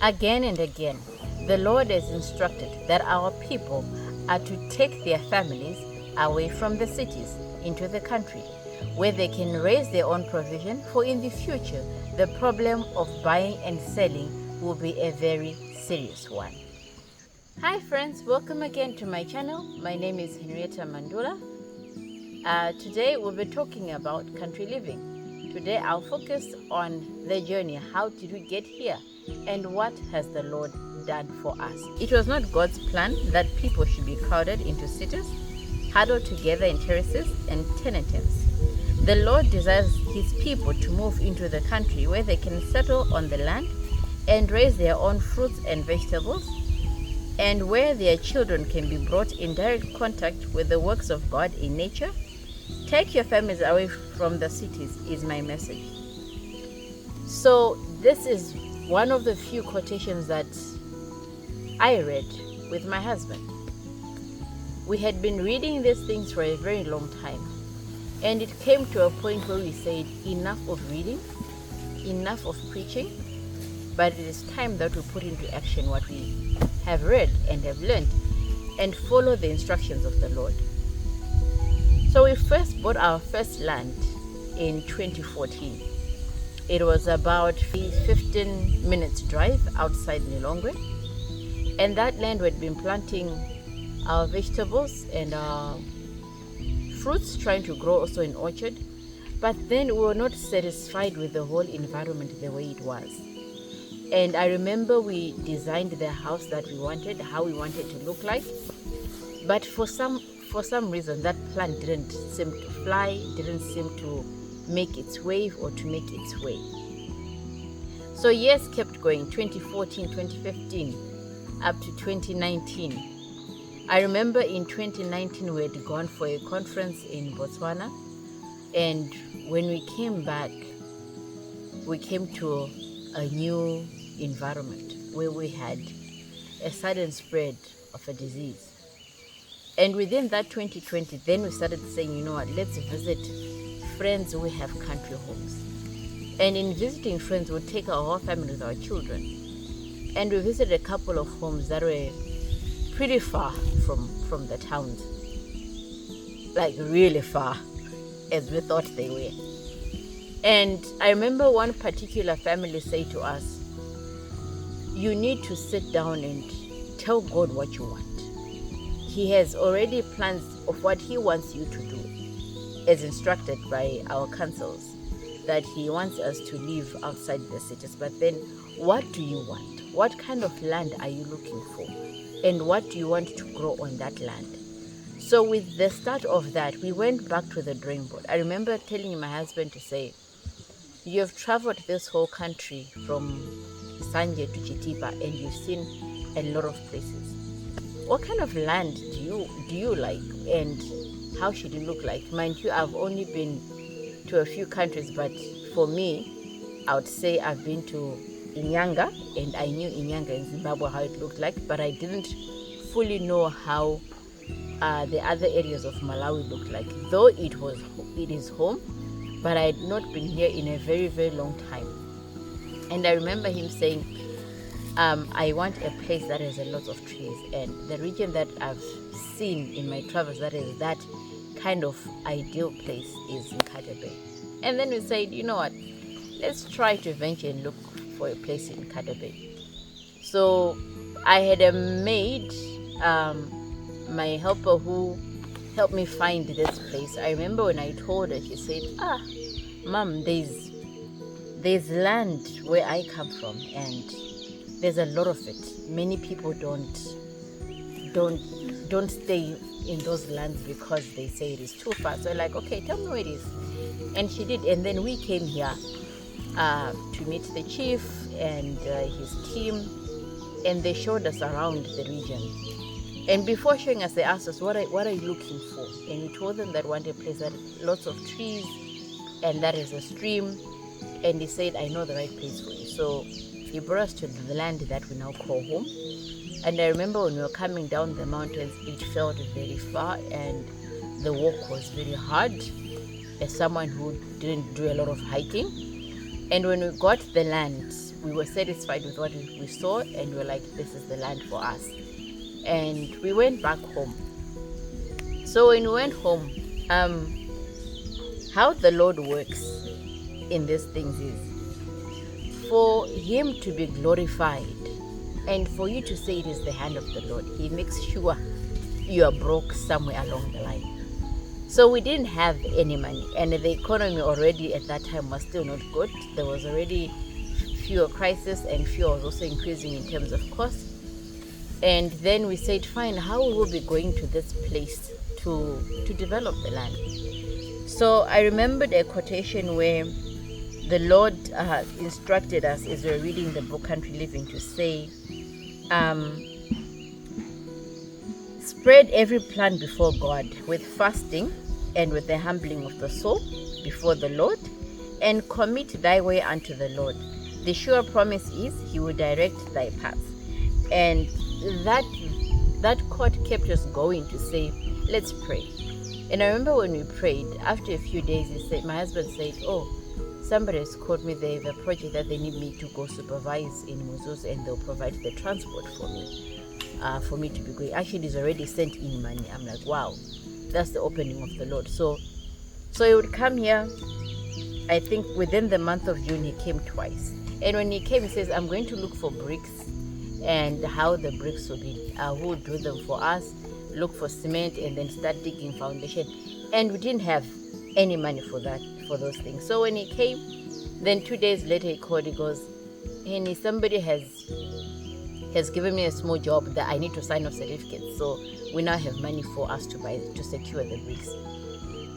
Again and again, the Lord has instructed that our people are to take their families away from the cities into the country, where they can raise their own provision, for in the future, the problem of buying and selling will be a very serious one. Hi friends, welcome again to my channel. My name is Henrietta Mandula. Today we'll be talking about country living. Today I'll focus on the journey. How did we get here? And what has the Lord done for us? It was not God's plan that people should be crowded into cities, huddled together in terraces and tenantries. The Lord desires His people to move into the country where they can settle on the land and raise their own fruits and vegetables, and where their children can be brought in direct contact with the works of God in nature. Take your families away from the cities is my message. So this is one of the few quotations that I read with my husband. We had been reading these things for a very long time, and it came to a point where we said, enough of reading, enough of preaching, but it is time that we put into action what we have read and have learned and follow the instructions of the Lord. So we first bought our first land in 2014. It was about 15 minutes drive outside Lilongwe, and that land we had been planting our vegetables and our fruits, trying to grow also an orchard, but then we were not satisfied with the whole environment the way it was. And I remember we designed the house that we wanted, how we wanted to look like, but for some reason that plan didn't seem to fly, didn't seem to make its wave or to make its way. So years kept going, 2014, 2015, up to 2019. I remember in 2019 we had gone for a conference in Botswana, and when we came back, we came to a new environment where we had a sudden spread of a disease. And within that 2020, then we started saying, you know what, let's visit friends who have country homes. And in visiting friends, we'd take our whole family with our children. And we visited a couple of homes that were pretty far from the towns. Like really far, as we thought they were. And I remember one particular family say to us, you need to sit down and tell God what you want. He has already plans of what He wants you to do, as instructed by our councils, that He wants us to live outside the cities. But then, what do you want? What kind of land are you looking for? And what do you want to grow on that land? So with the start of that, we went back to the drawing board. I remember telling my husband to say, you have traveled this whole country from Sanje to Chitipa, and you've seen a lot of places. What kind of land do you like, and how should it look like? Mind you, I've only been to a few countries, but for me, I would say I've been to Inyanga, and I knew Inyanga in Zimbabwe, how it looked like, but I didn't fully know how the other areas of Malawi looked like, though it is home, but I had not been here in a very, very long time. And I remember him saying, I want a place that has a lot of trees, and the region that I've seen in my travels that is that kind of ideal place is in Bay. And then we said, you know what, let's try to venture and look for a place in Bay. So I had a maid, my helper, who helped me find this place. I remember when I told her, she said, Mom, there's land where I come from, and there's a lot of it. Many people don't stay in those lands because they say it is too far. So I'm like, okay, tell me where it is. And she did. And then we came here to meet the chief and his team, and they showed us around the region. And before showing us, they asked us, what are you looking for? And we told them that we want a place that lots of trees and that is a stream. And he said, I know the right place for you. So he brought us to the land that we now call home. And I remember when we were coming down the mountains, it felt very far and the walk was very hard, as someone who didn't do a lot of hiking. And when we got the land, we were satisfied with what we saw, and we were like, this is the land for us. And we went back home. So when we went home, how the Lord works in these things is for Him to be glorified and for you to say it is the hand of the Lord. He makes sure you are broke somewhere along the line. So we didn't have any money, and the economy already at that time was still not good. There was already fuel crisis, and fuel was also increasing in terms of cost. And then we said, fine, how will we be going to this place to develop the land? So I remembered a quotation where the Lord instructed us as we were reading the book Country Living to say, spread every plan before God with fasting and with the humbling of the soul before the Lord, and commit thy way unto the Lord. The sure promise is He will direct thy paths. And that quote kept us going to say, let's pray. And I remember when we prayed, after a few days, my husband said, oh, somebody has called me. They have a project that they need me to go supervise in Muzuz, and they'll provide the transport for me to be going. Actually, he's already sent in money. I'm like, wow, that's the opening of the Lord. So he would come here. I think within the month of June, he came twice. And when he came, he says, I'm going to look for bricks and how the bricks will be, who will do them for us, look for cement, and then start digging foundation. And we didn't have any money for those things. So when he came, then 2 days later he called. He goes, Henny, somebody has given me a small job that I need to sign off certificates. So we now have money for us to secure the bricks.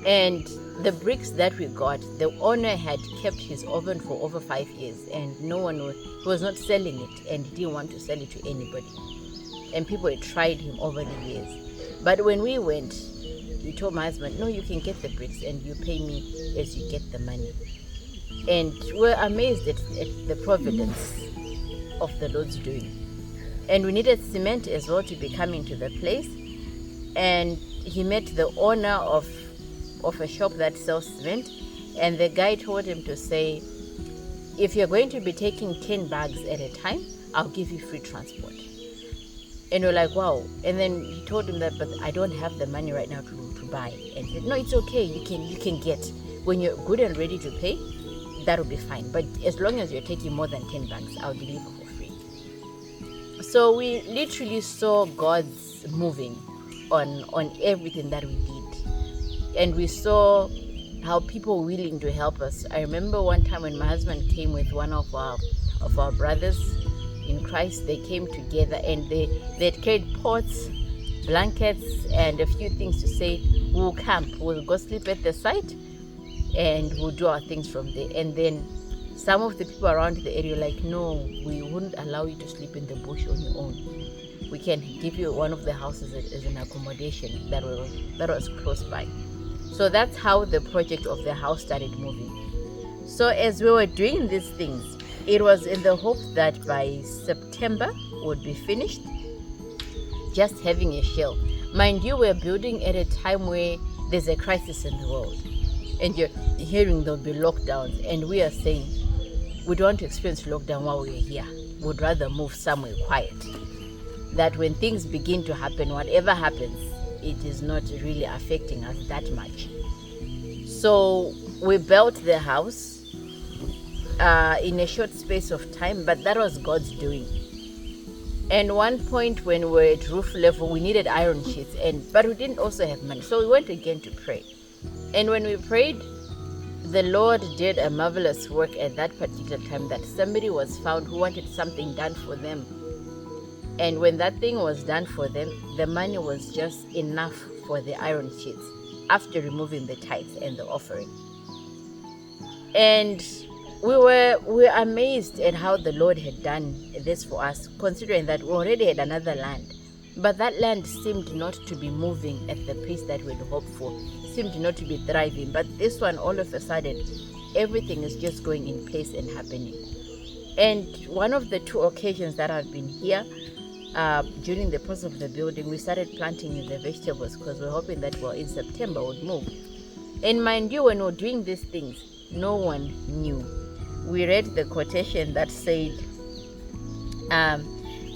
And the bricks that we got, the owner had kept his oven for over 5 years, and he was not selling it, and he didn't want to sell it to anybody. And people had tried him over the years. But when we went, we told my husband, no, you can get the bricks and you pay me as you get the money. And we're amazed at the providence of the Lord's doing. And we needed cement as well to be coming to the place. And he met the owner of a shop that sells cement, and the guy told him to say, if you're going to be taking 10 bags at a time, I'll give you free transport. And we're like, wow. And then he told him that, but I don't have the money right now to buy. And he said, no, it's okay. You can get. When you're good and ready to pay, that'll be fine. But as long as you're taking more than 10 bags, I'll deliver for free. So we literally saw God's moving on everything that we did. And we saw how people were willing to help us. I remember one time when my husband came with one of our brothers in Christ. They came together, and they had carried pots, blankets, and a few things to say, we'll camp, we'll go sleep at the site, and we'll do our things from there. And then some of the people around the area were like, no, we wouldn't allow you to sleep in the bush on your own. We can give you one of the houses as an accommodation that was close by. So that's how the project of the house started moving. So as we were doing these things, it was in the hope that by September we would be finished, just having a shell. Mind you, we're building at a time where there's a crisis in the world, and you're hearing there'll be lockdowns, and we are saying we don't want to experience lockdown while we're here. We'd rather move somewhere quiet, that when things begin to happen, whatever happens, it is not really affecting us that much. So we built the house in a short space of time, but that was God's doing. And one point when we were at roof level, we needed iron sheets, but we didn't also have money. So we went again to pray. And when we prayed, the Lord did a marvelous work at that particular time, that somebody was found who wanted something done for them. And when that thing was done for them, the money was just enough for the iron sheets after removing the tithes and the offering. And we were amazed at how the Lord had done this for us, considering that we already had another land. But that land seemed not to be moving at the pace that we'd hoped for, seemed not to be thriving. But this one, all of a sudden, everything is just going in place and happening. And one of the 2 occasions that I've been here, during the process of the building, we started planting the vegetables because we're hoping that in September would move. And mind you, when we're doing these things, no one knew. we read the quotation that said,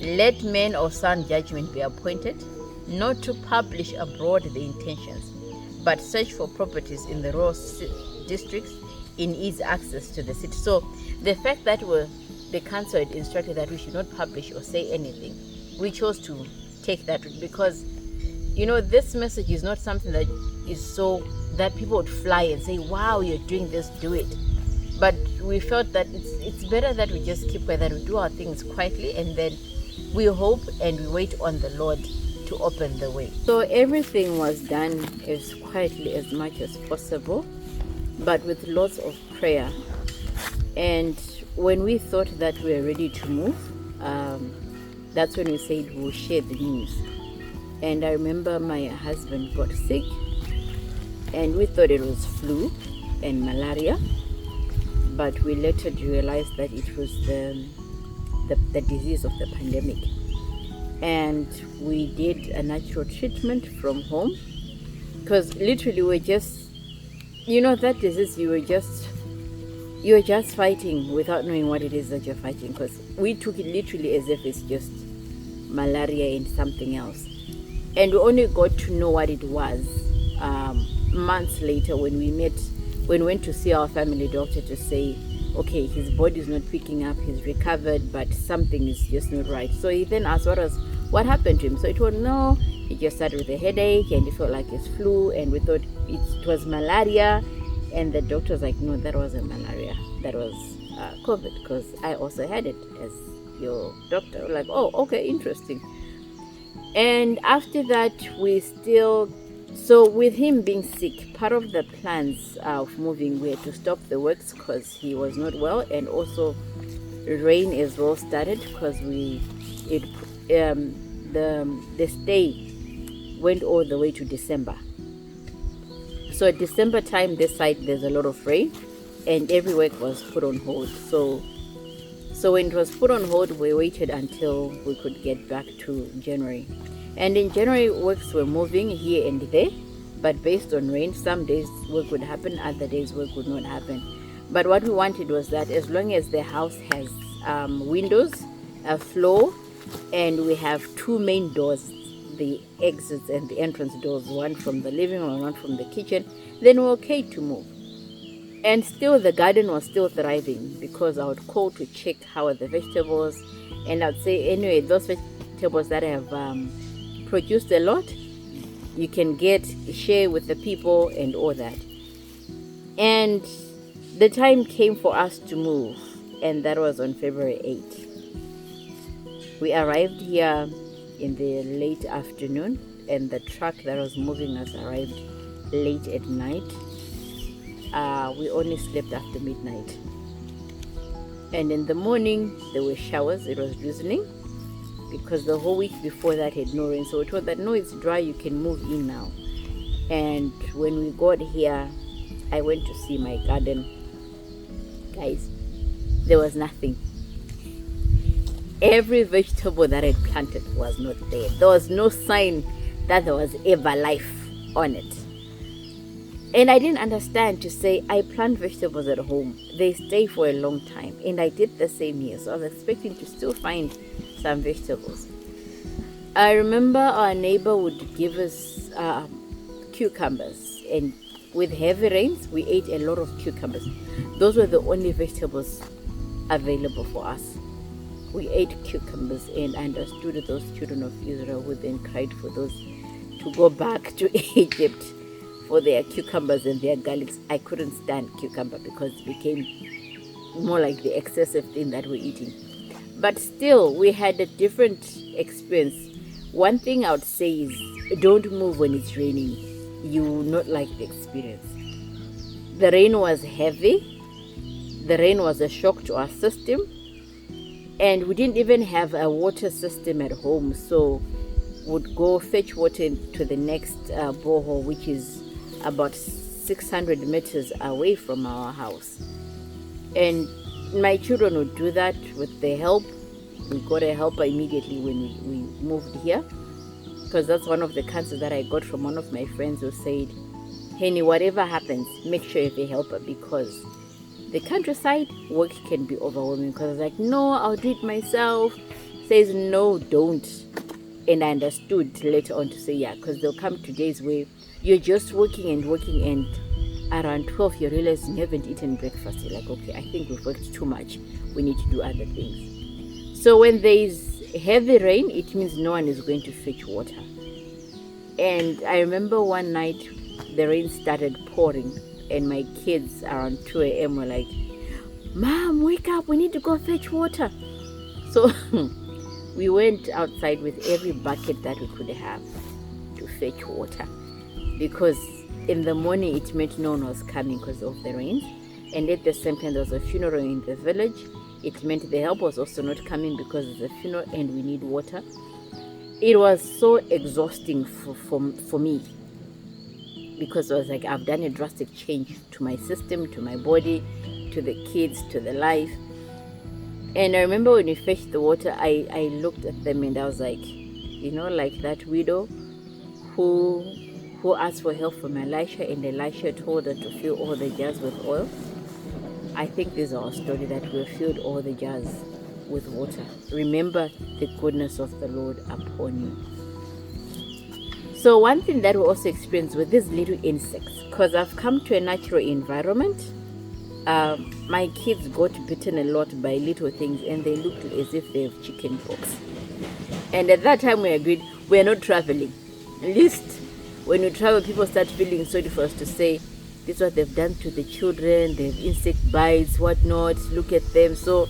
let men of sound judgment be appointed, not to publish abroad the intentions, but search for properties in the rural districts in easy access to the city. So the fact that the council had instructed that we should not publish or say anything, we chose to take that route because, this message is not something that is so that people would fly and say, wow, you're doing this, do it. But we felt that it's better that we just keep quiet, that we do our things quietly, and then we hope and we wait on the Lord to open the way. So everything was done as quietly as much as possible, but with lots of prayer. And when we thought that we were ready to move, that's when we said we'll share the news. And I remember my husband got sick, and we thought it was flu and malaria, but we later realized that it was the disease of the pandemic. And we did a natural treatment from home, because literally we're just, that disease, you're just fighting without knowing what it is that you're fighting, because we took it literally as if it's just malaria and something else. And we only got to know what it was months later when we went to see our family doctor to say, okay, his body is not picking up, he's recovered, but something is just not right. So he then asked what happened to him. So it was, no, he just started with a headache and he felt like it's flu, and we thought it was malaria. And the doctor was like, no, that wasn't malaria, that was COVID, because I also had it as your doctor. We're like, oh, okay, interesting. And after that, so with him being sick, part of the plans of moving were to stop the works because he was not well, and also rain as well started because the stay went all the way to December. So at December time, this side there's a lot of rain, and every work was put on hold. So when it was put on hold, we waited until we could get back to January. And in January, works were moving here and there, but based on rain, some days work would happen, other days work would not happen. But what we wanted was that as long as the house has windows, a floor, and we have two main doors, the exits and the entrance doors, one from the living room and one from the kitchen, then we're okay to move. And still the garden was still thriving, because I would call to check how are the vegetables, and I'd say, anyway, those vegetables that have produced a lot, you can share with the people and all that. And the time came for us to move, and that was on February 8th. We arrived here in the late afternoon, and the truck that was moving us arrived late at night. We only slept after midnight, and in the morning there were showers. It was drizzling because the whole week before that had no rain, so we told that no, it's dry, you can move in now. And when we got here, I went to see my garden. Guys, there was nothing. Every vegetable that I planted was not there. There was no sign that there was ever life on it. And I didn't understand, to say, I plant vegetables at home, they stay for a long time, and I did the same here, so I was expecting to still find some vegetables. I remember our neighbor would give us cucumbers, and with heavy rains we ate a lot of cucumbers. Those were the only vegetables available for us. We ate cucumbers, and I understood those children of Israel who then cried for those to go back to Egypt for their cucumbers and their garlics. I couldn't stand cucumber because it became more like the excessive thing that we're eating. But still, we had a different experience. One thing I would say is, don't move when it's raining. You will not like the experience. The rain was heavy. The rain was a shock to our system. And we didn't even have a water system at home, so would go fetch water to the next borehole, which is about 600 meters away from our house. And my children would do that with the help. We got a helper immediately when we moved here, because that's one of the counsels that I got from one of my friends who said, Henny, whatever happens, make sure you have a helper, because the countryside, work can be overwhelming, because I was like, no, I'll do it myself. Says, no, don't. And I understood later on to say, yeah, because there'll come to days where you're just working, and around 12 you realize you haven't eaten breakfast. You're like, okay, I think we've worked too much. We need to do other things. So when there is heavy rain, it means no one is going to fetch water. And I remember one night the rain started pouring, and my kids around 2 a.m. were like, Mom, wake up, we need to go fetch water. So we went outside with every bucket that we could have to fetch water, because in the morning it meant no one was coming because of the rains, and at the same time there was a funeral in the village. It meant the help was also not coming because it's a funeral and we need water. It was so exhausting for me, because I was like, I've done a drastic change to my system, to my body, to the kids, to the life. And I remember when we fetched the water, I looked at them and I was like, like that widow who asked for help from Elisha, and Elisha told her to fill all the jars with oil. I think this is our story, that we filled all the jars with water. Remember the goodness of the Lord upon you. So one thing that we also experience with these little insects, because I've come to a natural environment, my kids got bitten a lot by little things, and they looked as if they have chicken pox. And at that time we agreed we're not traveling. At least when we travel, people start feeling sorry for us to say, this is what they've done to the children, they have insect bites, whatnot, look at them. So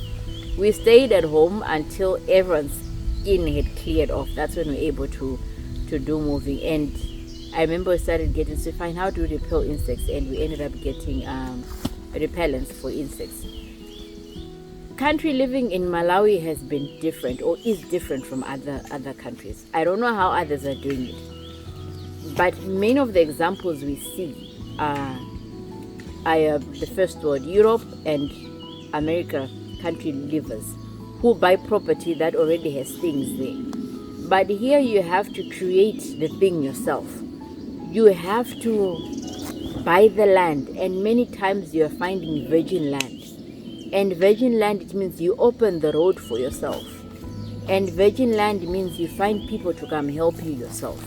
we stayed at home until everyone's skin had cleared off. That's when we were able to do moving. And I remember we started getting to find how to repel insects, and we ended up getting repellents for insects. Country living in Malawi has been different, or is different from other countries. I don't know how others are doing it, but many of the examples we see are the first world, Europe and America country livers, who buy property that already has things there. But here you have to create the thing yourself. You have to buy the land, and many times you are finding virgin land. And virgin land, it means you open the road for yourself. And virgin land means you find people to come help you yourself.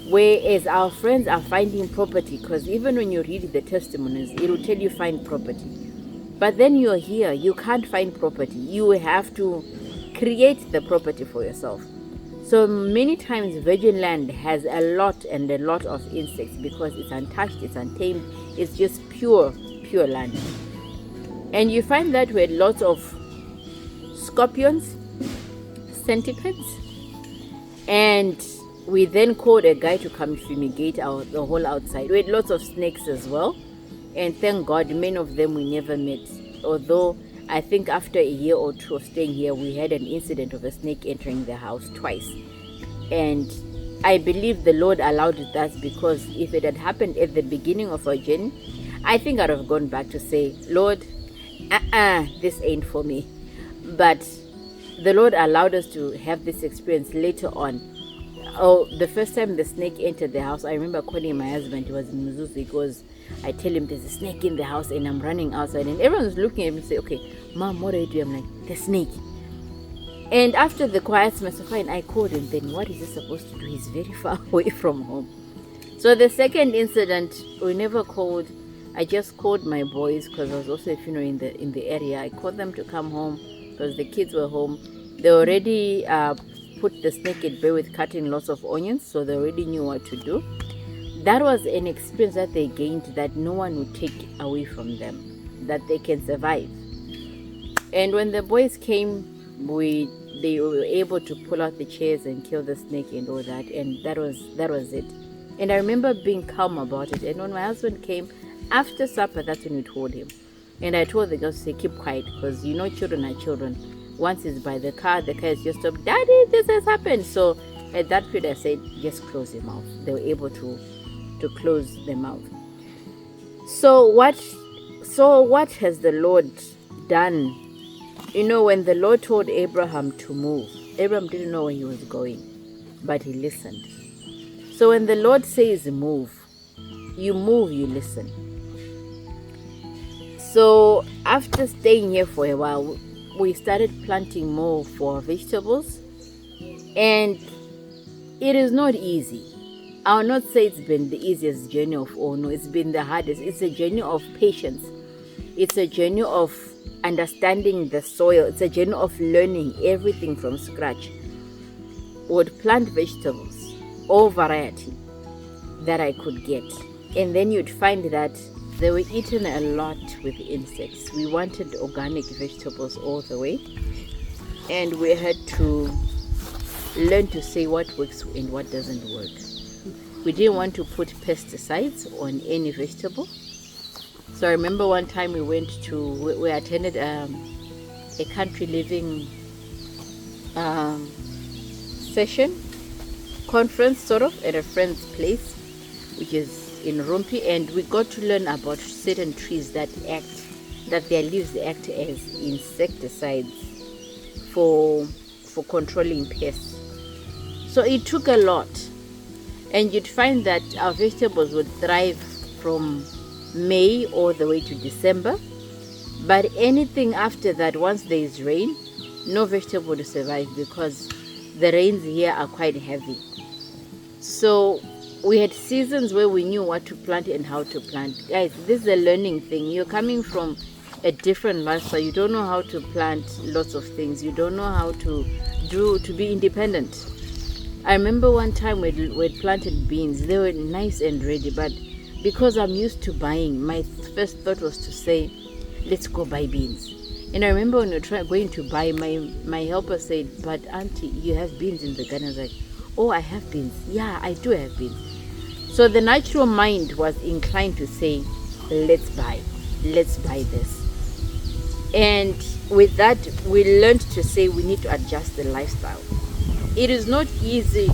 Whereas our friends are finding property, because even when you read the testimonies, it will tell you find property. But then you're here, you can't find property. You have to create the property for yourself. So many times virgin land has a lot of insects, because it's untouched, it's untamed, it's just pure land. And you find that with lots of scorpions, centipedes, and we then called a guy to come fumigate the whole outside. We had lots of snakes as well, and thank God many of them we never met. Although I think after a year or two of staying here, we had an incident of a snake entering the house twice. And I believe the Lord allowed that, because if it had happened at the beginning of our journey, I think I'd have gone back to say, Lord, this ain't for me. But the Lord allowed us to have this experience later on. Oh, the first time the snake entered the house, I remember calling my husband. He was in Mzuzu, because I tell him there's a snake in the house and I'm running outside, and everyone's looking at me and say, okay, Mom, what are you doing? I'm like, the snake. And after the quiet fine, I called him. Then what is he supposed to do? He's very far away from home. So the second incident, we never called. I just called my boys, because I was also a funeral in the area. I called them to come home because the kids were home. They already put the snake at bay with cutting lots of onions, so they already knew what to do. That was an experience that they gained that no one would take away from them, that they can survive. And when the boys came, they were able to pull out the chairs and kill the snake and all that, and that was it. And I remember being calm about it. And when my husband came after supper, that's when we told him. And I told the girls to say, keep quiet, because children are children. Once it's by the car is just stopped, Daddy, this has happened. So at that period I said, just close your mouth. They were able to close the mouth. So what has the Lord done? When the Lord told Abraham to move, Abraham didn't know where he was going, but he listened. So when the Lord says move, you listen. So after staying here for a while, we started planting more for vegetables, and it is not easy. I will not say it's been the easiest journey of all. No, it's been the hardest. It's a journey of patience. It's a journey of understanding the soil. It's a journey of learning everything from scratch. Would plant vegetables, all variety that I could get. And then you'd find that they were eaten a lot with insects. We wanted organic vegetables all the way. And we had to learn to say what works and what doesn't work. We didn't want to put pesticides on any vegetable. So I remember one time we attended a country living session, conference sort of, at a friend's place, which is in Rumpi, and we got to learn about certain trees that their leaves act as insecticides for controlling pests. So it took a lot. And you'd find that our vegetables would thrive from May all the way to December. But anything after that, once there is rain, no vegetable would survive because the rains here are quite heavy. So we had seasons where we knew what to plant and how to plant. Guys, this is a learning thing. You're coming from a different lifestyle. You don't know how to plant lots of things. You don't know how to be independent. I remember one time we'd planted beans. They were nice and ready, but because I'm used to buying, my first thought was to say, let's go buy beans. And I remember when we were going to buy, my helper said, but auntie, you have beans in the garden. I was like, oh, I have beans. Yeah, I do have beans. So the natural mind was inclined to say, let's buy this. And with that, we learned to say we need to adjust the lifestyle. It is not easy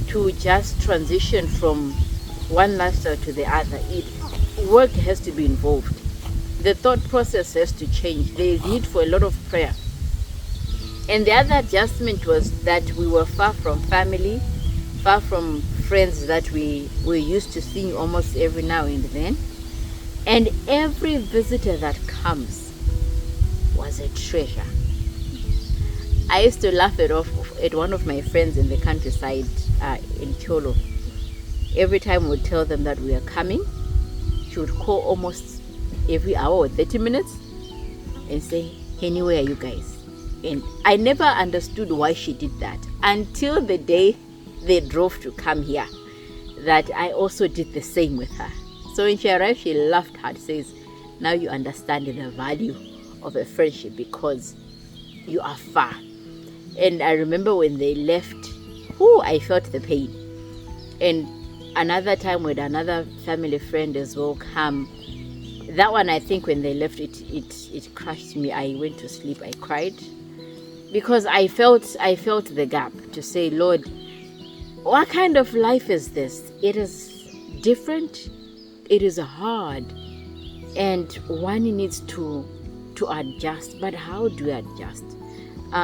to just transition from one lifestyle to the other. Work has to be involved. The thought process has to change. There is need for a lot of prayer. And the other adjustment was that we were far from family, far from friends that we were used to seeing almost every now and then. And every visitor that comes was a treasure. I used to laugh at one of my friends in the countryside in Cholo. Every time we would tell them that we are coming, she would call almost every hour or 30 minutes and say, "Henny, where are you guys?" And I never understood why she did that until the day they drove to come here, that I also did the same with her. So when she arrived, she laughed hard, says, "Now you understand the value of a friendship because you are far." And I remember when they left, I felt the pain. And another time with another family friend as well come. That one, I think when they left, it crushed me. I went to sleep. I cried because I felt the gap to say, Lord, what kind of life is this? It is different. It is hard, and one needs to adjust. But how do you adjust?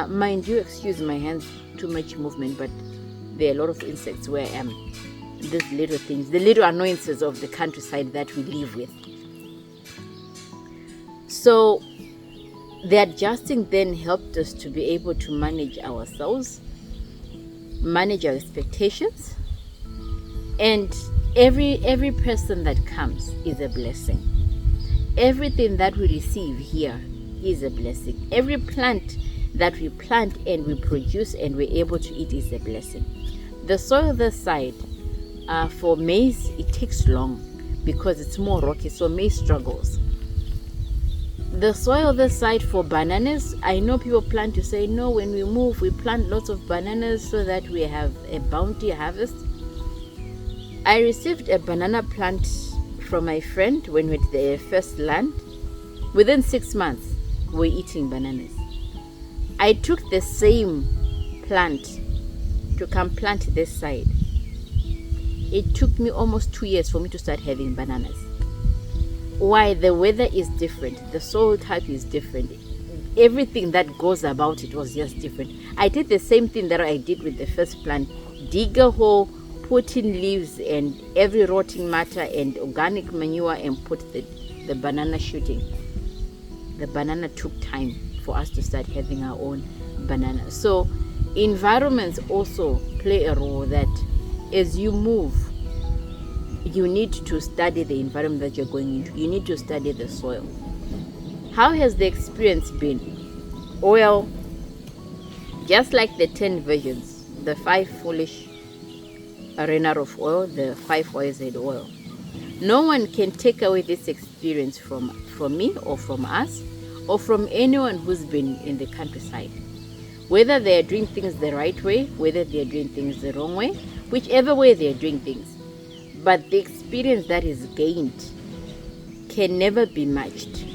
Mind you, excuse my hands, too much movement, but there are a lot of insects where I am. These little things, the little annoyances of the countryside that we live with. So the adjusting then helped us to be able to manage ourselves, manage our expectations, and every person that comes is a blessing. Everything that we receive here is a blessing. Every plant that we plant and we produce and we're able to eat is a blessing. The soil this side, for maize, it takes long because it's more rocky, so maize struggles. The soil this side for bananas, I know people plan to say, no, when we move, we plant lots of bananas so that we have a bounty harvest. I received a banana plant from my friend when we were at the first land. Within 6 months, we're eating bananas. I took the same plant to come plant this side. It took me almost 2 years for me to start having bananas. Why? The weather is different. The soil type is different. Everything that goes about it was just different. I did the same thing that I did with the first plant. Dig a hole, put in leaves and every rotting matter and organic manure and put the banana shooting. The banana took time for us to start having our own banana. So environments also play a role, that as you move, you need to study the environment that you're going into. You need to study the soil. How has the experience been? Well, just like the 10 virgins, the 5 foolish arena of oil, the 5 wise head oil. No one can take away this experience from me or from us or from anyone who's been in the countryside. Whether they are doing things the right way, whether they are doing things the wrong way, whichever way they are doing things. But the experience that is gained can never be matched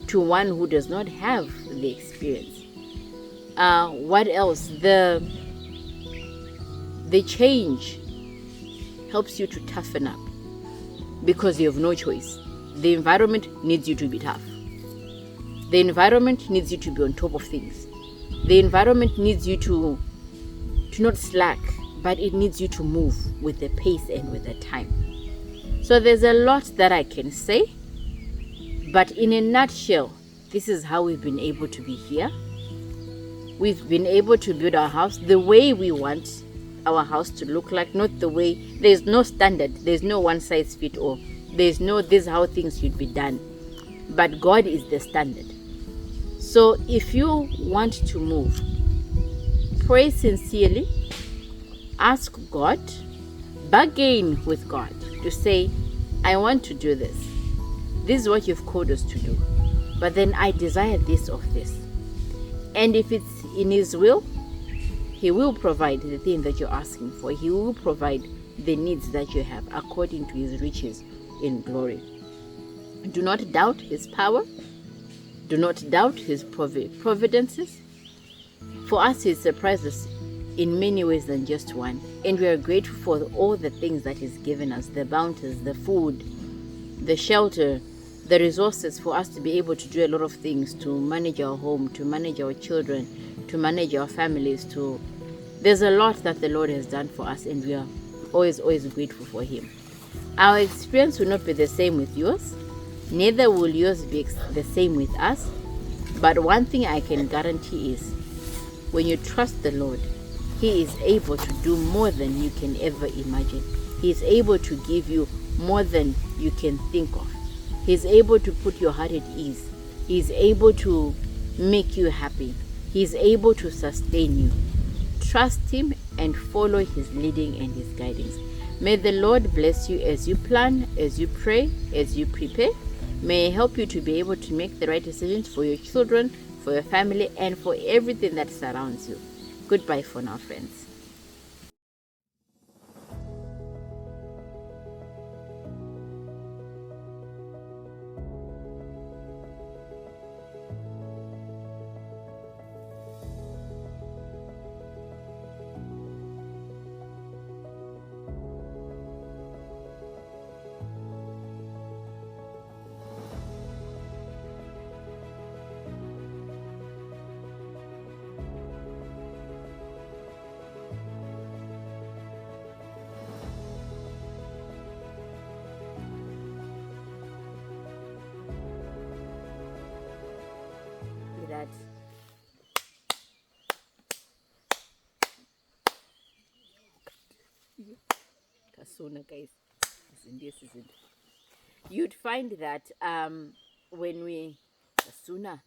to one who does not have the experience. What else? The change helps you to toughen up because you have no choice. The environment needs you to be tough. The environment needs you to be on top of things. The environment needs you to not slack, but it needs you to move with the pace and with the time. So there's a lot that I can say, but in a nutshell, this is how we've been able to be here. We've been able to build our house the way we want our house to look like, not the way, there's no standard, there's no one size fit all, there's no this is how things should be done, but God is the standard. So if you want to move, pray sincerely, ask God, bargain with God to say, I want to do this. This is what you've called us to do, but then I desire this of this. And if it's in His will, He will provide the thing that you're asking for. He will provide the needs that you have according to His riches in glory. Do not doubt His power. Do not doubt His providences. For us, He surprises us in many ways than just one. And we are grateful for all the things that He's given us, the bounties, the food, the shelter, the resources for us to be able to do a lot of things, to manage our home, to manage our children, to manage our families. There's a lot that the Lord has done for us, and we are always grateful for Him. Our experience will not be the same with yours, neither will yours be the same with us. But one thing I can guarantee is, when you trust the Lord, He is able to do more than you can ever imagine. He is able to give you more than you can think of. He is able to put your heart at ease. He is able to make you happy. He is able to sustain you. Trust Him and follow His leading and His guidance. May the Lord bless you as you plan, as you pray, as you prepare. May He help you to be able to make the right decisions for your children, for your family, and for everything that surrounds you. Goodbye for now, friends. That Kasuna, guys, isn't you'd find that when we Kasuna